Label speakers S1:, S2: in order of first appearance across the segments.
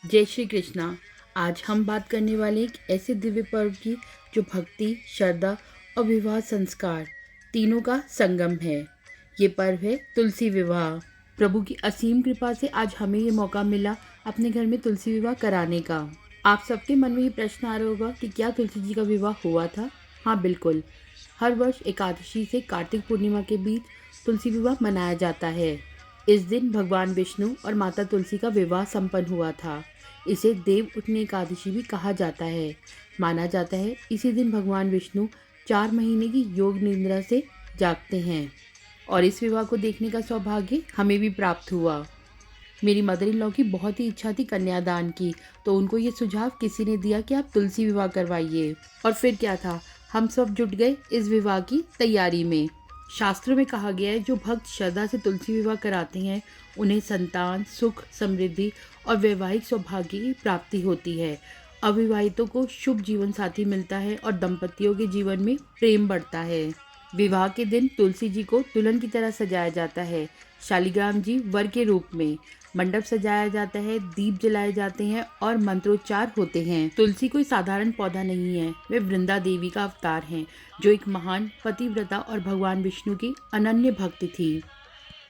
S1: जय श्री कृष्णा। आज हम बात करने वाले एक ऐसे दिव्य पर्व की जो भक्ति, श्रद्धा और विवाह संस्कार तीनों का संगम है। ये पर्व है तुलसी विवाह। प्रभु की असीम कृपा से आज हमें ये मौका मिला अपने घर में तुलसी विवाह कराने का। आप सबके मन में ये प्रश्न आ रहा होगा कि क्या तुलसी जी का विवाह हुआ था? हाँ, बिल्कुल। हर वर्ष एकादशी से कार्तिक पूर्णिमा के बीच तुलसी विवाह मनाया जाता है। इस दिन भगवान विष्णु और माता तुलसी का विवाह संपन्न हुआ था। इसे देव उठनी एकादशी भी कहा जाता है। माना जाता है इसी दिन भगवान विष्णु 4 महीने की योग निद्रा से जागते हैं और इस विवाह को देखने का सौभाग्य हमें भी प्राप्त हुआ। मेरी मदर इन लॉ की बहुत ही इच्छा थी कन्यादान की, तो उनको ये सुझाव किसी ने दिया कि आप तुलसी विवाह करवाइए। और फिर क्या था, हम सब जुट गए इस विवाह की तैयारी में। शास्त्रों में कहा गया है जो भक्त श्रद्धा से तुलसी विवाह कराते हैं उन्हें संतान, सुख, समृद्धि और वैवाहिक सौभाग्य की प्राप्ति होती है। अविवाहितों को शुभ जीवन साथी मिलता है और दंपतियों के जीवन में प्रेम बढ़ता है। विवाह के दिन तुलसी जी को दुल्हन की तरह सजाया जाता है, शालिग्राम जी वर के रूप में। मंडप सजाया जाता है, दीप जलाए जाते हैं और मंत्रोच्चार होते हैं। तुलसी कोई साधारण पौधा नहीं है, वे वृंदा देवी का अवतार हैं, जो एक महान पतिव्रता और भगवान विष्णु की अनन्य भक्त थी।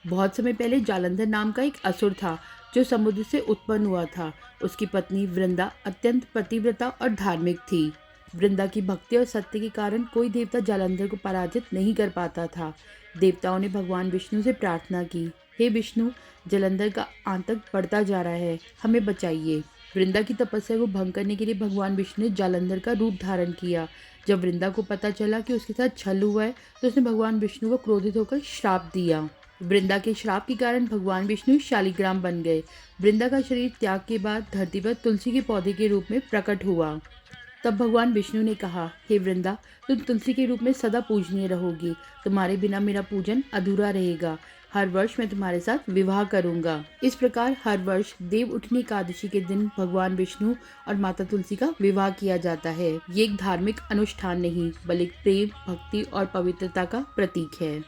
S1: बहुत समय पहले जालंधर नाम का एक असुर था जो समुद्र से उत्पन्न हुआ था। उसकी पत्नी वृंदा अत्यंत पतिव्रता और धार्मिक थी। वृंदा की भक्ति और सत्य के कारण कोई देवता जालंधर को पराजित नहीं कर पाता था। देवताओं ने भगवान विष्णु से प्रार्थना की, हे विष्णु, जालंधर का आतंक बढ़ता जा रहा है, हमें बचाइए। वृंदा की तपस्या को भंग करने के लिए भगवान विष्णु ने जालंधर का रूप धारण किया। जब वृंदा को पता चला कि उसके साथ छल हुआ है तो उसने भगवान विष्णु को क्रोधित होकर श्राप दिया। वृंदा के श्राप के कारण भगवान विष्णु शालिग्राम बन गए। वृंदा का शरीर त्याग के बाद धरती पर तुलसी के पौधे के रूप में प्रकट हुआ। तब भगवान विष्णु ने कहा, हे वृंदा, तुम तुलसी के रूप में सदा पूजनीय रहोगी। तुम्हारे बिना मेरा पूजन अधूरा रहेगा। हर वर्ष मैं तुम्हारे साथ विवाह करूंगा। इस प्रकार हर वर्ष देव उठनी एकादशी के दिन भगवान विष्णु और माता तुलसी का विवाह किया जाता है। ये एक धार्मिक अनुष्ठान नहीं, बल्कि प्रेम, भक्ति और पवित्रता का प्रतीक है।